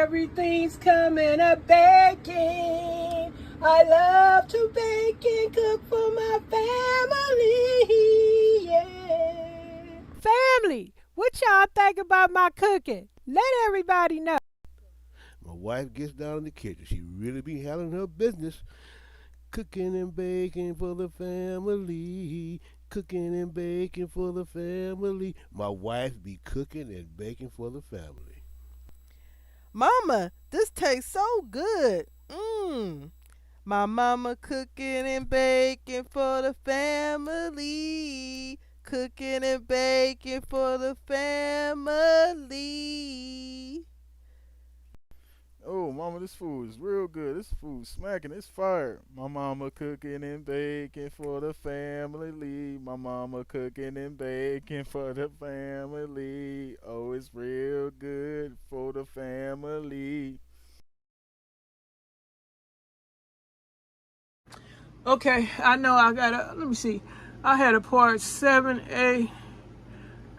Everything's coming up baking. I love to bake and cook for my family. Yeah. Family, what y'all think about my cooking? Let everybody know. My wife gets down in the kitchen. She really be handling her business. Cooking and baking for the family. Cooking and baking for the family. My wife be cooking and baking for the family. Mama, this tastes so good. Mmm. My mama cooking and baking for the family. Cooking and baking for the family. Oh, mama, this food is real good. This food smacking. It's fire. My mama cooking and baking for the family. My mama cooking and baking for the family. Oh, it's real good for the family. Okay, I know I gotta, let me see. I had a part 7A.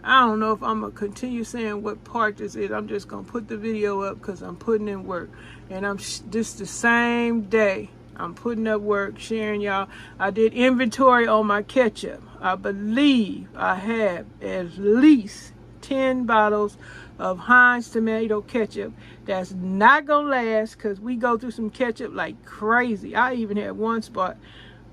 I don't know if I'm going to continue saying what part this is. I'm just going to put the video up because I'm putting in work. And this the same day. I'm putting up work, sharing y'all. I did inventory on my ketchup. I believe I have at least 10 bottles of Heinz tomato ketchup that's not going to last because we go through some ketchup like crazy. I even had one spot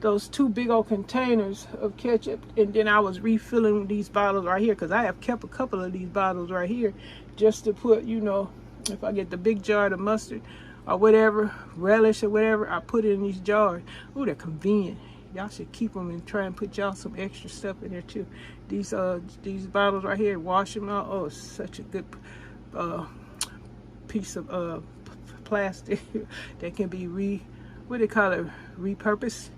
those 2 big old containers of ketchup, and then I was refilling these bottles right here because I have kept a couple of these bottles right here just to put, you know, if I get the big jar of mustard or whatever, relish or whatever, I put it in these jars. Oh, they're convenient. Y'all should keep them and try and put y'all some extra stuff in there too. These bottles right here, wash them out. Oh, it's such a good piece of plastic that can be repurposed.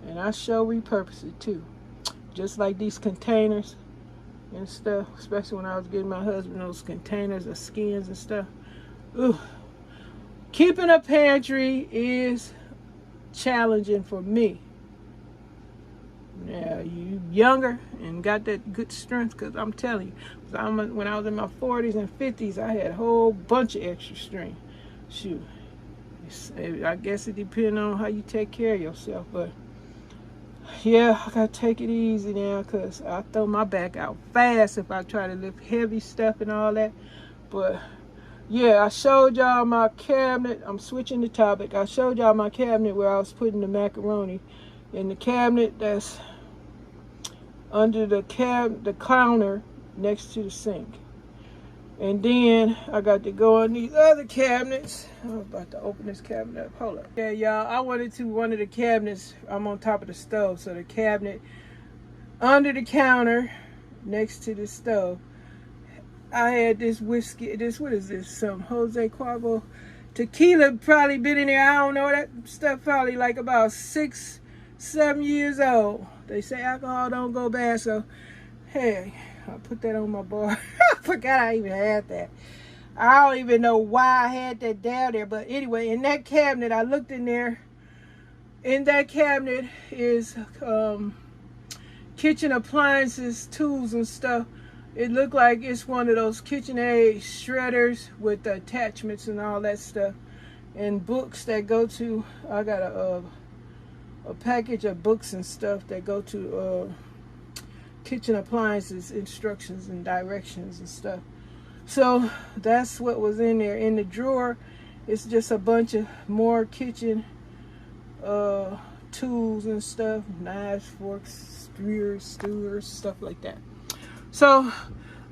And I sure repurpose it too. Just like these containers and stuff, especially when I was getting my husband those containers of skins and stuff. Ooh. Keeping a pantry is challenging for me. Now, you younger and got that good strength, because I'm telling you, when I was in my 40s and 50s, I had a whole bunch of extra strength. Shoot. I guess it depends on how you take care of yourself, but yeah, I gotta take it easy now because I throw my back out fast if I try to lift heavy stuff and all that. But yeah, I showed y'all my cabinet. I'm switching the topic. I showed y'all my cabinet where I was putting the macaroni. In the cabinet that's under the counter next to the sink. And then I got to go on these other cabinets. I'm about to open this cabinet up. Hold up. Yeah, y'all, I went into one of the cabinets. I'm on top of the stove. So the cabinet under the counter next to the stove. I had this whiskey. What is this? Some Jose Cuervo tequila probably been in there. I don't know. That stuff probably like about 6-7 years old. They say alcohol don't go bad. So, hey, I put that on my bar. I forgot I even had that. I don't even know why I had that down there. But anyway, in that cabinet, I looked in there. In that cabinet is kitchen appliances, tools and stuff. It looked like it's one of those KitchenAid shredders with the attachments and all that stuff. And books that go to, I got a package of books and stuff that go to kitchen appliances, instructions and directions and stuff. So that's what was in there. In the drawer, it's just a bunch of more kitchen tools and stuff, knives, forks, skewers, stuff like that. So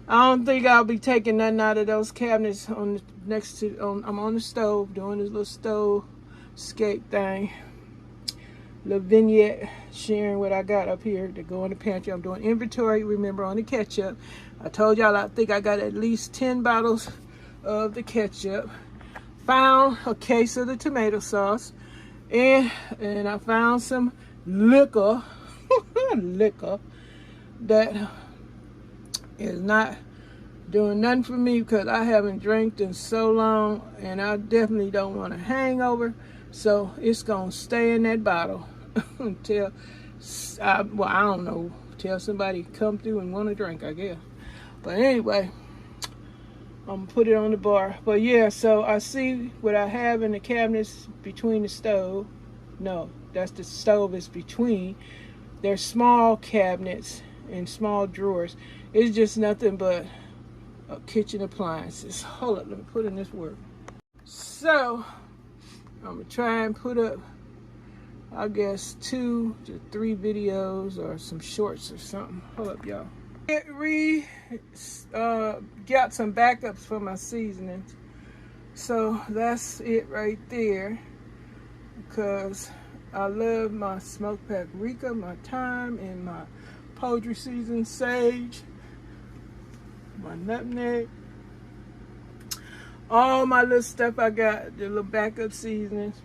I don't think I'll be taking nothing out of those cabinets. I'm on the stove doing this little stove scape thing, little vignette, sharing what I got up here to go in the pantry. I'm doing inventory, remember, on the ketchup. I told y'all I think I got at least 10 bottles of the ketchup. Found a case of the tomato sauce, and I found some liquor that is not doing nothing for me because I haven't drank in so long, and I definitely don't want a hangover. So it's gonna stay in that bottle until I don't know, till somebody come through and want to drink, I guess. But anyway, I'm gonna put it on the bar. But yeah, so I see what I have in the cabinets between the stove. No, that's the stove is between. They're small cabinets and small drawers. It's just nothing but kitchen appliances. Hold up, let me put in this word. So I'm gonna try and put up, I guess, 2 to 3 videos or some shorts or something. Hold up, y'all. Got some backups for my seasonings. So that's it right there. Because I love my smoked paprika, my thyme, and my poultry seasoned sage, my nutmeg. All my little stuff I got, the little backup seasonings.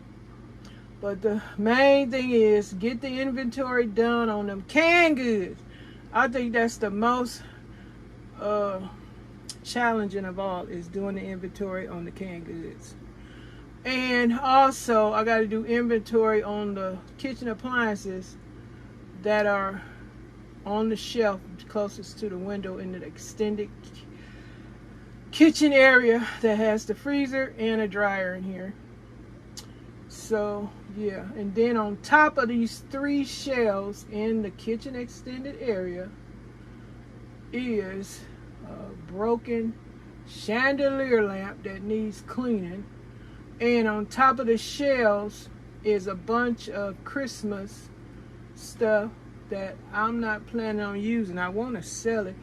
But the main thing is get the inventory done on them canned goods. I think that's the most challenging of all, is doing the inventory on the canned goods. And also I got to do inventory on the kitchen appliances that are on the shelf closest to the window in the extended kitchen area that has the freezer and a dryer in here. So yeah, and then on top of these 3 shelves in the kitchen extended area is a broken chandelier lamp that needs cleaning. And on top of the shelves is a bunch of Christmas stuff that I'm not planning on using. I want to sell it,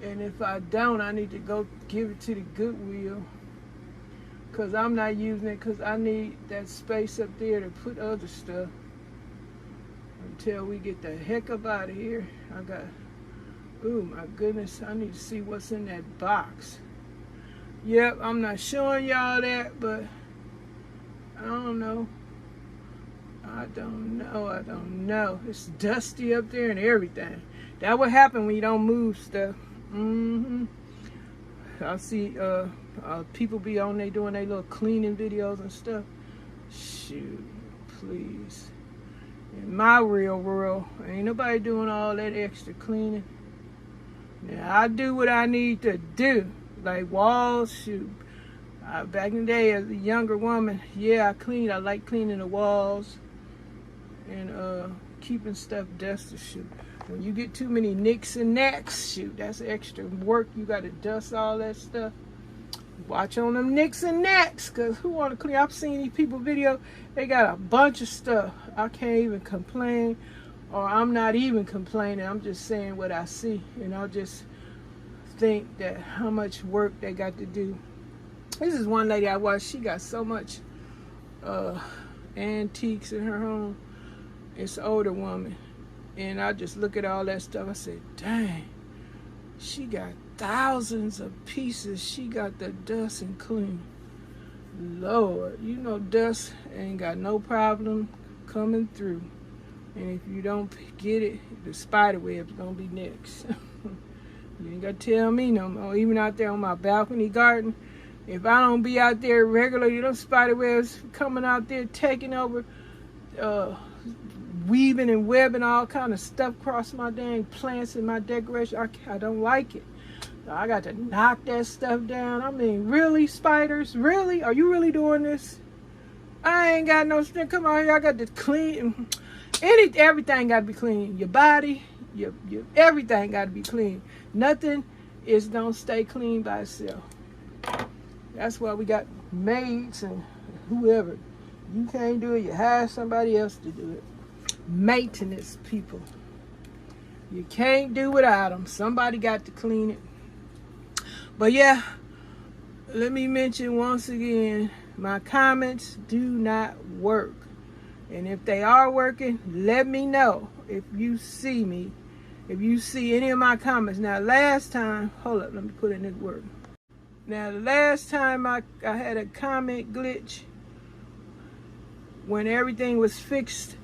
and if I don't, I need to go give it to the Goodwill, because I'm not using it, because I need that space up there to put other stuff until we get the heck up out of here. I got, oh my goodness, I need to see what's in that box. Yep, I'm not showing y'all that, but I don't know. I don't know. It's dusty up there and everything. That would happen when you don't move stuff. I see people be on there doing their little cleaning videos and stuff. Shoot, please. In my real world, ain't nobody doing all that extra cleaning. Now, I do what I need to do. Like walls, shoot. Back in the day as a younger woman, yeah, I cleaned. I like cleaning the walls and keeping stuff dusty. Shoot, when you get too many nicks and knacks, shoot, that's extra work. You got to dust all that stuff. Watch on them nicks and knacks, because who want to clean? I've seen these people video, they got a bunch of stuff. I can't even complain, or I'm not even complaining. I'm just saying what I see, and I'll just think that how much work they got to do. This is one lady I watched. She got so much antiques in her home. It's an older woman. And I just look at all that stuff. I said, dang, she got thousands of pieces. She got the dust and clean. Lord, you know dust ain't got no problem coming through. And if you don't get it, the spider web's gonna be next. You ain't gotta tell me no more. Even out there on my balcony garden, if I don't be out there regularly, those spider webs coming out there taking over, weaving and webbing all kind of stuff across my dang plants and my decoration. I don't like it. I got to knock that stuff down. I mean, really, spiders? Really? Are you really doing this? I ain't got no strength. Come on here. I got to clean. Everything got to be clean. Your body, your everything got to be clean. Nothing is don't stay clean by itself. That's why we got maids and whoever. You can't do it, you hire somebody else to do it. Maintenance people. You can't do without them. Somebody got to clean it. But yeah, let me mention once again, my comments do not work. And if they are working, let me know if you see me. If you see any of my comments. Now last time, hold up, let me put in this word. Now, the last time I had a comment glitch, when everything was fixed,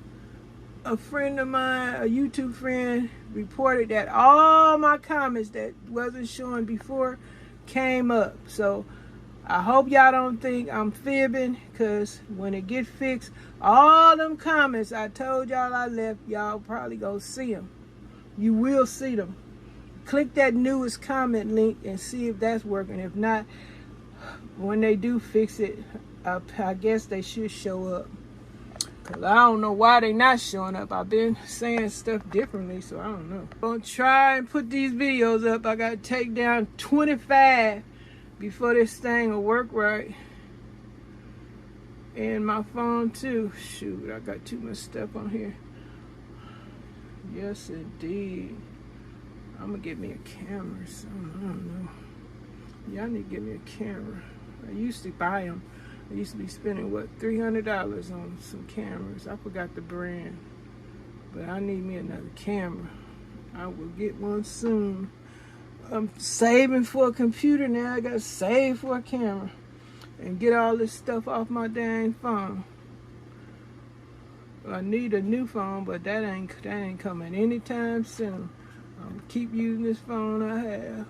a friend of mine, a YouTube friend, reported that all my comments that wasn't showing before came up. So, I hope y'all don't think I'm fibbing, because when it get fixed, all them comments I told y'all I left, y'all probably go see them. You will see them. Click that newest comment link and see if that's working. If not, when they do fix it, I guess they should show up. Cause I don't know why they not showing up. I've been saying stuff differently, so I don't know. I'm gonna try and put these videos up. I gotta take down 25 before this thing will work right. And my phone too. Shoot, I got too much stuff on here. Yes, indeed. I'm gonna get me a camera or something. I don't know. Y'all need to get me a camera. I used to buy them. I used to be spending, what, $300 on some cameras. I forgot the brand. But I need me another camera. I will get one soon. I'm saving for a computer now. I got to save for a camera. And get all this stuff off my dang phone. I need a new phone, but that ain't coming anytime soon. I'm going to keep using this phone I have.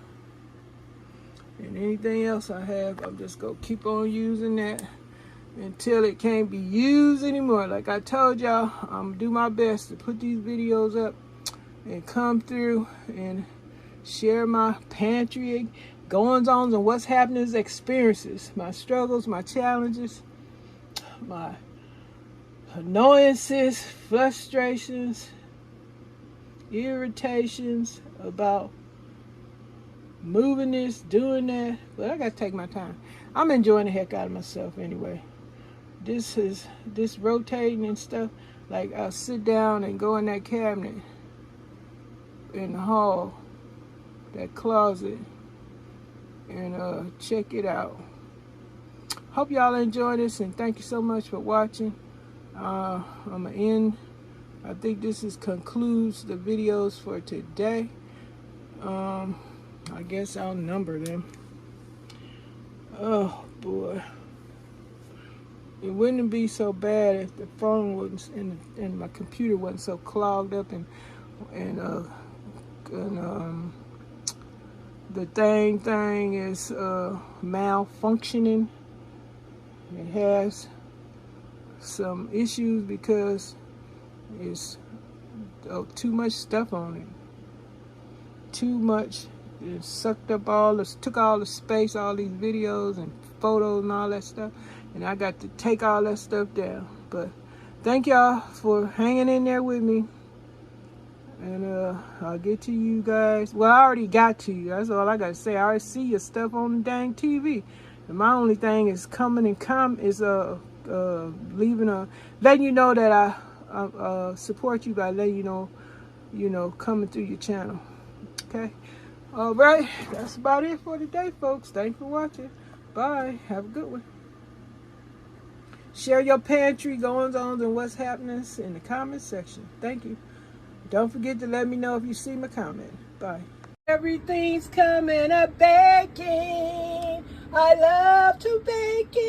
And anything else I have, I'm just going to keep on using that until it can't be used anymore. Like I told y'all, I'm going to do my best to put these videos up and come through and share my pantry goings-ons and what's happening, experiences, my struggles, my challenges, my annoyances, frustrations, irritations about moving this, doing that. But I gotta take my time. I'm enjoying the heck out of myself anyway. This rotating and stuff. Like I'll sit down and go in that cabinet in the hall, that closet, and check it out. Hope y'all enjoy this, and thank you so much for watching. I'm gonna end. I think this concludes the videos for today. I guess I'll number them. Oh boy, it wouldn't be so bad if the phone wasn't and my computer wasn't so clogged up and the thing is malfunctioning. It has some issues because it's too much stuff on it. Too much. It sucked up took all the space, all these videos and photos and all that stuff. And I got to take all that stuff down. But thank y'all for hanging in there with me. And I'll get to you guys. Well, I already got to you. That's all I got to say. I already see your stuff on the dang TV. And my only thing is letting you know that I support you by letting you know, coming through your channel. Okay? All right. That's about it for today, folks. Thanks for watching. Bye. Have a good one. Share your pantry goings-ons and what's happening in the comment section. Thank you. Don't forget to let me know if you see my comment. Bye. Everything's coming up baking. I love to bake it.